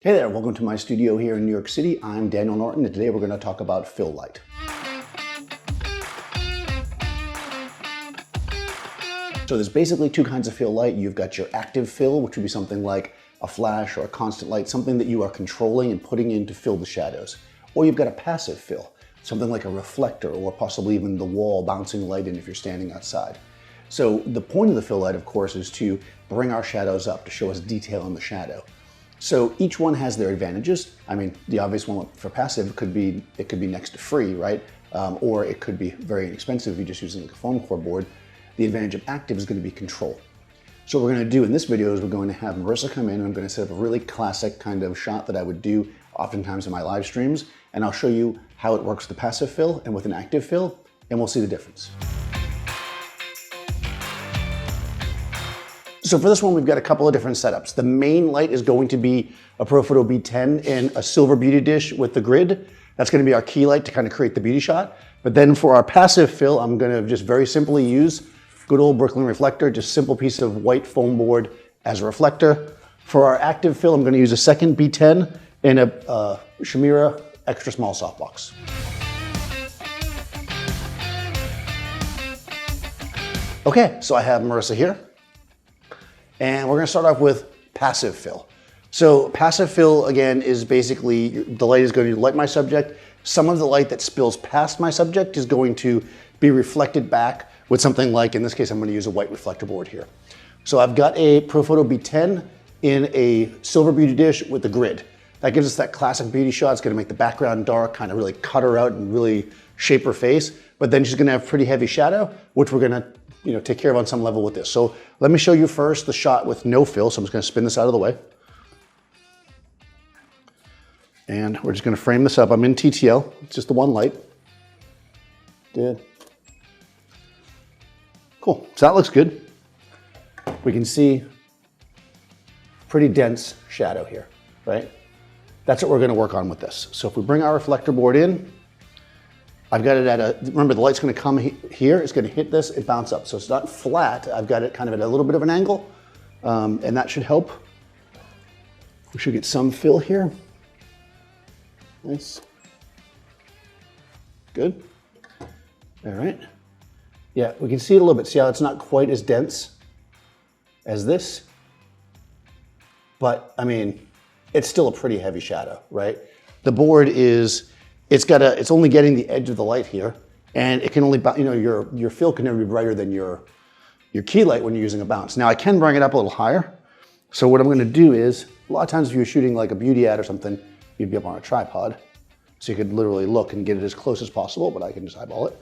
Hey there, welcome to my studio here in New York City. I'm Daniel Norton, and today we're going to talk about fill light. So there's basically two kinds of fill light. You've got your active fill, which would be something like a flash or a constant light, something that you are controlling and putting in to fill the shadows. Or you've got a passive fill, something like a reflector or possibly even the wall bouncing light in if you're standing outside. So the point of the fill light, of course, is to bring our shadows up, to show us detail in the shadow. So each one has their advantages. I mean, the obvious one for passive could be next to free, right? Or it could be very inexpensive if you're just using like a foam core board. The advantage of active is going to be control. So what we're going to do in this video is we're going to have Marissa come in and I'm going to set up a really classic kind of shot that I would do oftentimes in my live streams. And I'll show you how it works with the passive fill and with an active fill, and we'll see the difference. So for this one, we've got a couple of different setups. The main light is going to be a Profoto B10 in a silver beauty dish with the grid. That's going to be our key light to kind of create the beauty shot. But then for our passive fill, I'm going to just very simply use good old Brooklyn reflector, just simple piece of white foam board as a reflector. For our active fill, I'm going to use a second B10 in a Shimira extra small softbox. Okay, so I have Marissa here. And we're going to start off with passive fill. So passive fill, again, is basically the light is going to light my subject. Some of the light that spills past my subject is going to be reflected back with something like, in this case, I'm going to use a white reflector board here. So I've got a Profoto B10 in a silver beauty dish with the grid. That gives us that classic beauty shot. It's going to make the background dark, kind of really cut her out and really shape her face. But then she's going to have pretty heavy shadow, which we're going to take care of on some level with this. So let me show you first the shot with no fill. So I'm just going to spin this out of the way. And we're just going to frame this up. I'm in TTL. It's just the one light. Good. Cool. So that looks good. We can see pretty dense shadow here, right? That's what we're going to work on with this. So if we bring our reflector board in, I've got it at a, remember the light's going to come here, it's going to hit this, it bounce up. So it's not flat, I've got it kind of at a little bit of an angle, and that should help. We should get some fill here. Nice. Good. All right. Yeah, we can see it a little bit. See how it's not quite as dense as this? But, I mean, it's still a pretty heavy shadow, right? The board is, it's only getting the edge of the light here, and it can only, your fill can never be brighter than your key light when you're using a bounce. Now I can bring it up a little higher. So what I'm going to do is, a lot of times if you're shooting like a beauty ad or something, you'd be up on a tripod. So you could literally look and get it as close as possible, but I can just eyeball it.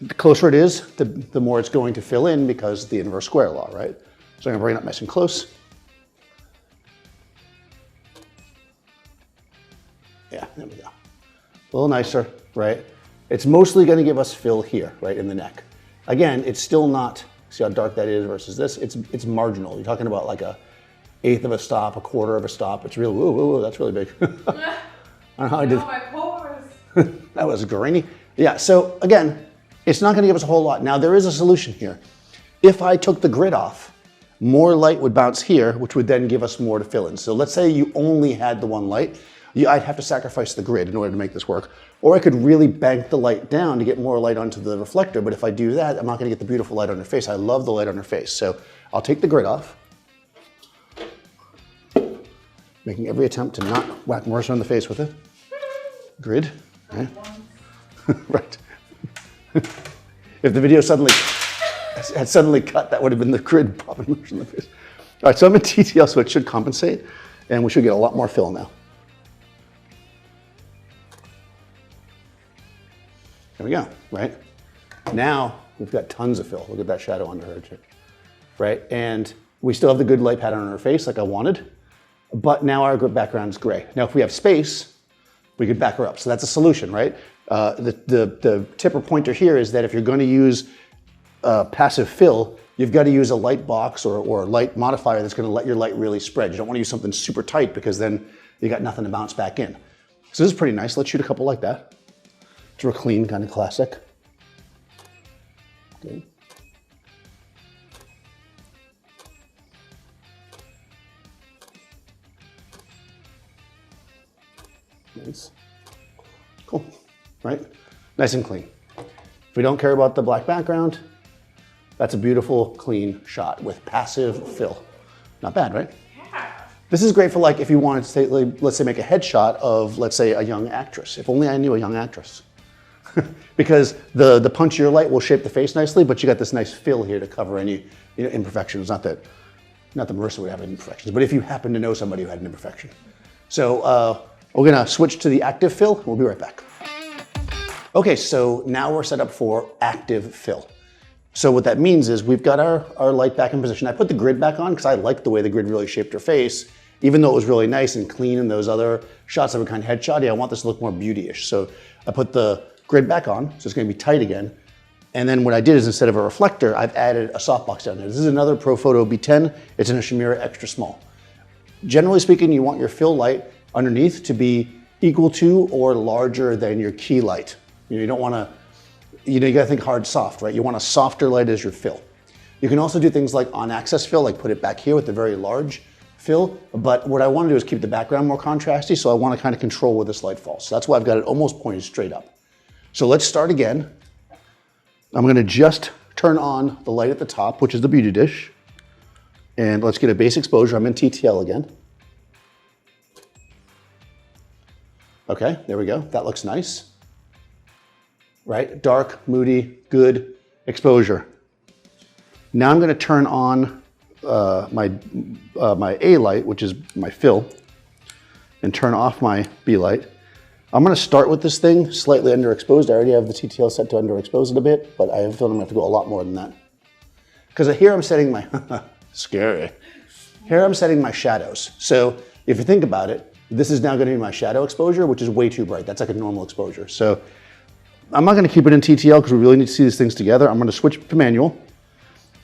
The closer it is, the more it's going to fill in because of the inverse square law, right? So I'm going to bring it up nice and close. Yeah, there we go. A little nicer, right? It's mostly going to give us fill here, right, in the neck. Again, it's still not, see how dark that is versus this? It's marginal. You're talking about like a eighth of a stop, a quarter of a stop. It's real, whoa, that's really big. I don't know how I did. My pores. That was grainy. Yeah, so again, it's not going to give us a whole lot. Now there is a solution here. If I took the grid off, more light would bounce here, which would then give us more to fill in. So let's say you only had the one light. I'd have to sacrifice the grid in order to make this work. Or I could really bank the light down to get more light onto the reflector, but if I do that, I'm not gonna get the beautiful light on her face. I love the light on her face. So I'll take the grid off, making every attempt to not whack Marissa on the face with it. Grid, right? Right. If the video had suddenly cut, that would have been the grid popping Marissa in the face. All right, so I'm in TTL, so it should compensate, and we should get a lot more fill now. There we go, right? Now we've got tons of fill. Look at that shadow under her too, right? And we still have the good light pattern on her face like I wanted, but now our background is gray. Now if we have space, we could back her up. So that's a solution, right? The tip or pointer here is that if you're going to use passive fill, you've got to use a light box or a light modifier that's going to let your light really spread. You don't want to use something super tight because then you got nothing to bounce back in. So this is pretty nice. Let's shoot a couple like that. Draw clean, kind of classic. Good. Nice. Cool, right? Nice and clean. If we don't care about the black background, that's a beautiful, clean shot with passive fill. Not bad, right? Yeah. This is great for like if you wanted to say, like, let's say make a headshot of, let's say, a young actress. If only I knew a young actress. Because the punchier light will shape the face nicely, but you got this nice fill here to cover any imperfections. Not that Marissa would have imperfections, but if you happen to know somebody who had an imperfection. So we're gonna switch to the active fill. We'll be right back. Okay, so now we're set up for active fill. So what that means is we've got our light back in position. I put the grid back on because I like the way the grid really shaped her face. Even though it was really nice and clean in those other shots that were kind of headshotty, I want this to look more beauty-ish. So I put the grid back on, so it's gonna be tight again. And then what I did is instead of a reflector, I've added a softbox down there. This is another Profoto B10. It's in a Shimura extra small. Generally speaking, you want your fill light underneath to be equal to or larger than your key light. You don't wanna, you gotta think hard soft, right? You want a softer light as your fill. You can also do things like on-axis fill, like put it back here with a very large fill, but what I wanna do is keep the background more contrasty, so I wanna kind of control where this light falls. So that's why I've got it almost pointed straight up. So let's start again. I'm gonna just turn on the light at the top, which is the beauty dish, and let's get a base exposure. I'm in TTL again. Okay, there we go. That looks nice. Right? Dark, moody, good exposure. Now I'm going to turn on my A light, which is my fill, and turn off my B light. I'm going to start with this thing slightly underexposed. I already have the TTL set to underexpose it a bit, but I have a feeling I'm going to have to go a lot more than that. Because here I'm setting my, scary. Here I'm setting my shadows. So if you think about it, this is now going to be my shadow exposure, which is way too bright. That's like a normal exposure. So I'm not going to keep it in TTL because we really need to see these things together. I'm going to switch to manual.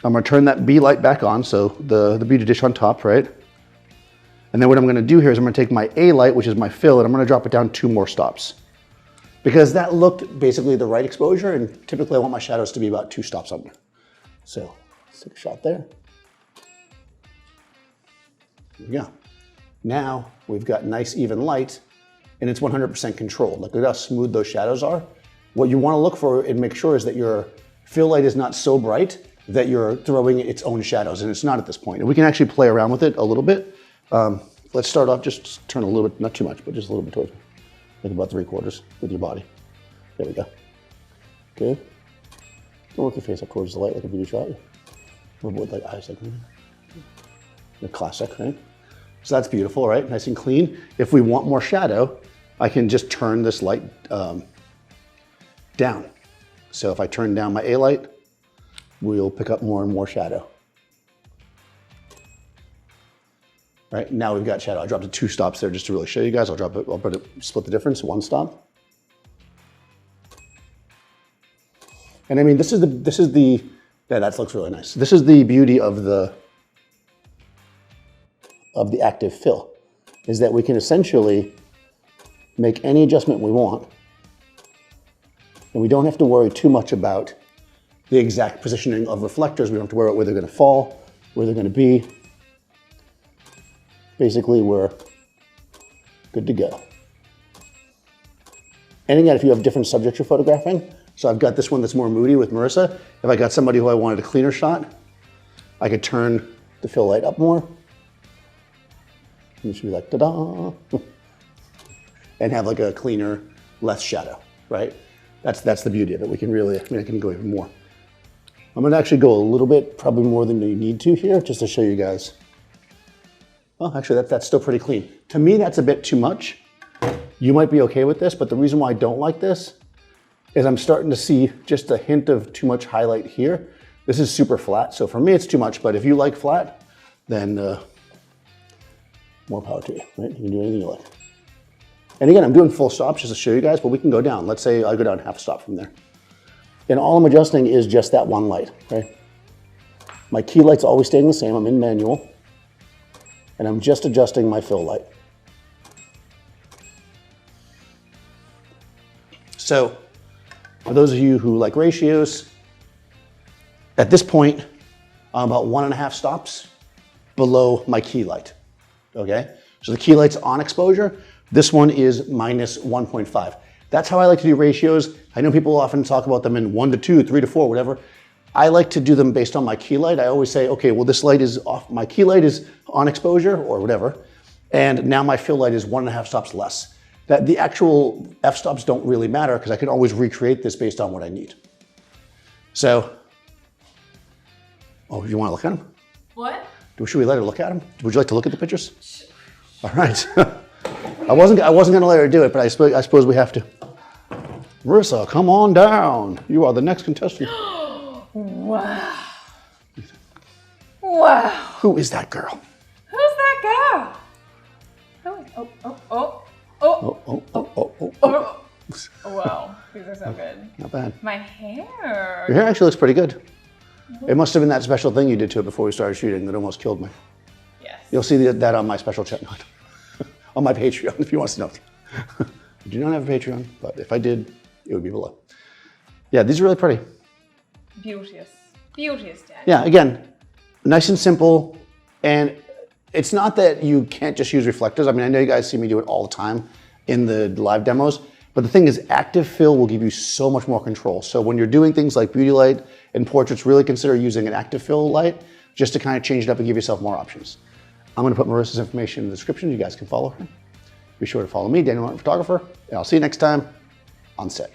I'm going to turn that B light back on, so the beauty dish on top, right? And then what I'm going to do here is I'm going to take my A light, which is my fill, and I'm going to drop it down 2 more stops. Because that looked basically the right exposure, and typically I want my shadows to be about 2 stops under. So let's take a shot there. Here we go. Now we've got nice even light, and it's 100% controlled. Look at how smooth those shadows are. What you want to look for and make sure is that your fill light is not so bright that you're throwing its own shadows, and it's not at this point. And we can actually play around with it a little bit. Let's start off, just turn a little bit, not too much, but just a little bit towards me. Like about 3/4 with your body. There we go. Good. Don't work your face up towards the light like a beauty shot. With like eyes like that. The classic, right? So that's beautiful, right? Nice and clean. If we want more shadow, I can just turn this light down. So if I turn down my A light, we'll pick up more and more shadow. Right, now we've got shadow. I dropped it 2 stops there just to really show you guys. I'll put it, split the difference, 1 stop. And I mean, yeah, that looks really nice. This is the beauty of the active fill, is that we can essentially make any adjustment we want, and we don't have to worry too much about the exact positioning of reflectors. We don't have to worry about where they're going to fall, where they're going to be. Basically, we're good to go. And again, if you have different subjects you're photographing, so I've got this one that's more moody with Marissa. If I got somebody who I wanted a cleaner shot, I could turn the fill light up more. And it should be like, ta-da, and have like a cleaner, less shadow, right? That's the beauty of it. We can really, I mean, I can go even more. I'm gonna actually go a little bit, probably more than you need to here, just to show you guys. Well, actually, that's still pretty clean. To me, that's a bit too much. You might be okay with this, but the reason why I don't like this is I'm starting to see just a hint of too much highlight here. This is super flat, so for me, it's too much, but if you like flat, then more power to you, right? You can do anything you like. And again, I'm doing full stops just to show you guys, but we can go down. Let's say I go down half stop from there. And all I'm adjusting is just that one light, right? My key light's always staying the same. I'm in manual. And I'm just adjusting my fill light. So, for those of you who like ratios, at this point, I'm about 1.5 stops below my key light, okay? So the key light's on exposure, This one is minus 1.5. That's how I like to do ratios. I know people often talk about them in 1 to 2, 3 to 4, whatever. I like to do them based on my key light. I always say, okay, well, this light is off, my key light is on exposure or whatever, and now my fill light is 1.5 stops less. That the actual f-stops don't really matter because I can always recreate this based on what I need. So, oh, you want to look at them? What? Should we let her look at them? Would you like to look at the pictures? All right. I wasn't going to let her do it, but I suppose we have to. Marissa, come on down. You are the next contestant. Wow. Wow. Who is that girl? Who's that girl? Oh. Wow, these are so good. Not bad. My hair. Your hair actually looks pretty good. It must have been that special thing you did to it before we started shooting that almost killed me. Yes. You'll see that on my special chat, on my Patreon, if you want to know. I do not have a Patreon, but if I did, it would be below. Yeah, these are really pretty. Beauteous. Beauteous, Dad. Yeah, again, nice and simple. And it's not that you can't just use reflectors. I mean, I know you guys see me do it all the time in the live demos, but the thing is active fill will give you so much more control. So when you're doing things like beauty light and portraits, really consider using an active fill light just to kind of change it up and give yourself more options. I'm going to put Marissa's information in the description. You guys can follow her. Be sure to follow me, Daniel Norton Photographer, and I'll see you next time on set.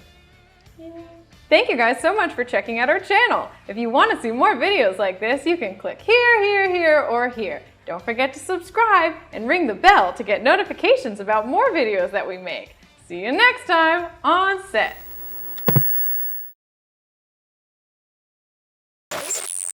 Thank you guys so much for checking out our channel. If you want to see more videos like this, you can click here, here, here, or here. Don't forget to subscribe and ring the bell to get notifications about more videos that we make. See you next time on set.